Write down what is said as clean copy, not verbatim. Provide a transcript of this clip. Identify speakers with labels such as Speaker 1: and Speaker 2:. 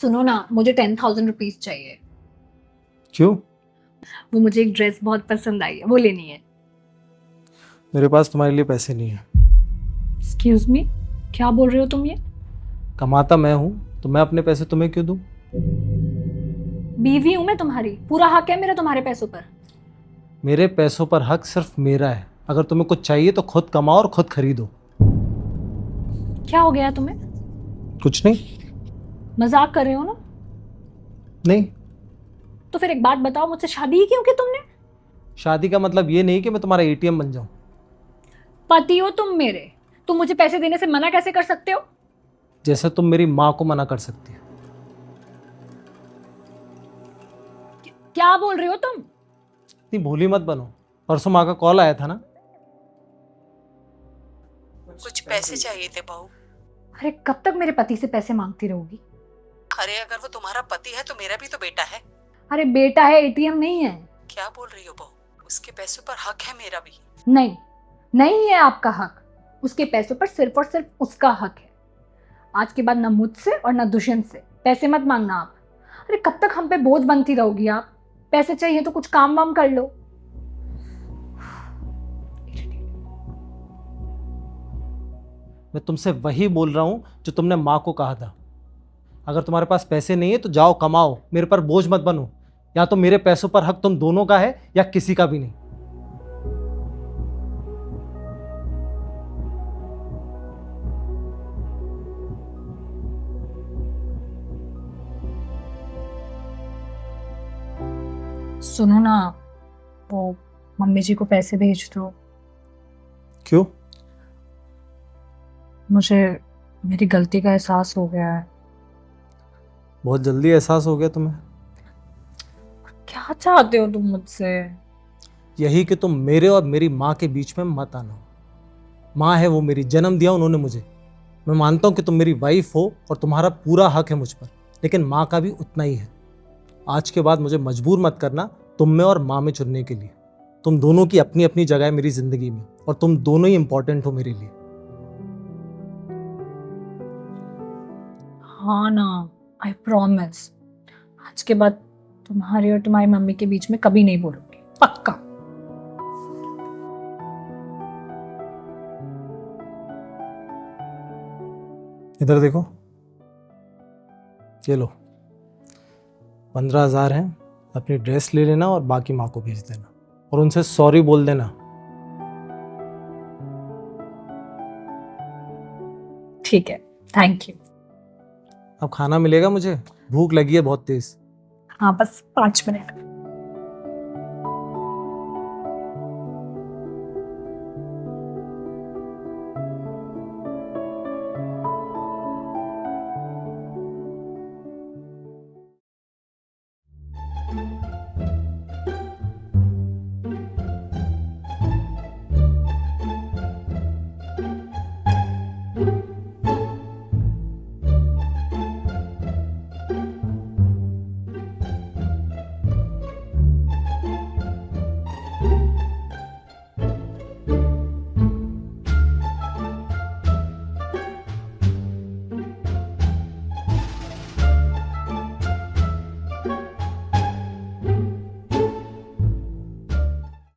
Speaker 1: सुनो ना, मुझे 10,000 रुपीज चाहिए।
Speaker 2: क्यों?
Speaker 1: वो मुझे एक ड्रेस बहुत पसंद आई है, वो लेनी है।
Speaker 2: मेरे पास तुम्हारे लिए पैसे नहीं है।
Speaker 1: एक्सक्यूज मी, क्या बोल रहे हो तुम ये?
Speaker 2: कमाता मैं हूँ तो मैं अपने पैसे तुम्हें क्यों दूँ?
Speaker 1: बीवी हूं मैं तुम्हारी, पूरा हक है मेरा तुम्हारे पैसों पर।
Speaker 2: मेरे पैसों पर हक सिर्फ मेरा है। अगर तुम्हें कुछ चाहिए तो खुद कमाओ और खुद खरीदो।
Speaker 1: क्या हो गया तुम्हें?
Speaker 2: कुछ नहीं।
Speaker 1: मजाक कर रहे हो ना?
Speaker 2: नहीं।
Speaker 1: तो फिर एक बात बताओ, मुझसे शादी ही क्यों की तुमने?
Speaker 2: शादी का मतलब ये नहीं कि मैं तुम्हारा एटीएम बन जाऊं।
Speaker 1: पति हो तुम मेरे, तुम मुझे पैसे देने से मना कैसे कर सकते हो?
Speaker 2: जैसे तुम मेरी माँ को मना कर सकती हो।
Speaker 1: क्या बोल रहे हो तुम?
Speaker 2: इतनी भोली मत बनो। परसों माँ का कॉल आया था ना।
Speaker 3: कुछ पैसे चाहिए थे बहू।
Speaker 1: अरे कब तक मेरे पति से पैसे मांगती रहोगी?
Speaker 3: अरे अगर वो तुम्हारा पति है तो मेरा भी तो बेटा है।
Speaker 1: अरे बेटा है, एटीएम नहीं है।
Speaker 3: क्या बोल रही हो बहू? उसके पैसों पर हक है मेरा भी।
Speaker 1: नहीं, नहीं है आपका हक। उसके पैसों पर सिर्फ और सिर्फ उसका हक है। आज के बाद ना मुझसे और ना दुष्यंत से पैसे मत मांगना आप। अरे कब तक हम पे बोझ बनती रहोगी आप? पैसे चाहिए तो कुछ काम वाम कर लो।
Speaker 2: मैं तुमसे वही बोल रहा हूँ जो तुमने माँ को कहा था। अगर तुम्हारे पास पैसे नहीं है तो जाओ कमाओ, मेरे पर बोझ मत बनो। या तो मेरे पैसों पर हक तुम दोनों का है या किसी का भी नहीं।
Speaker 1: सुनो ना, वो मम्मी जी को पैसे भेज दो।
Speaker 2: क्यों?
Speaker 1: मुझे मेरी गलती का एहसास हो गया है।
Speaker 2: बहुत जल्दी एहसास हो गया तुम्हें?
Speaker 1: क्या चाहते हो तुम मुझसे?
Speaker 2: यही कि तुम मेरे और मेरी माँ के बीच में मत आना। माँ है वो मेरी, जन्म दिया उन्होंने मुझे। मैं मानता हूँ कि तुम मेरी वाइफ हो और तुम्हारा पूरा हक है मुझ पर, लेकिन माँ का भी उतना ही है। आज के बाद मुझे मजबूर मत करना तुम में और माँ में चुनने के लिए। तुम दोनों की अपनी अपनी जगह है मेरी जिंदगी में और तुम दोनों ही इंपॉर्टेंट हो मेरे लिए।
Speaker 1: हाँ ना, आई प्रॉमिस। आज के बाद तुम्हारी और तुम्हारी मम्मी के बीच में कभी नहीं बोलूंगी, पक्का।
Speaker 2: इधर देखो, ये लो 15,000 हैं। अपनी ड्रेस ले लेना और बाकी माँ को भेज देना और उनसे सॉरी बोल देना।
Speaker 1: ठीक है, थैंक यू।
Speaker 2: अब खाना मिलेगा, मुझे भूख लगी है बहुत तेज।
Speaker 1: हाँ, बस 5 मिनट।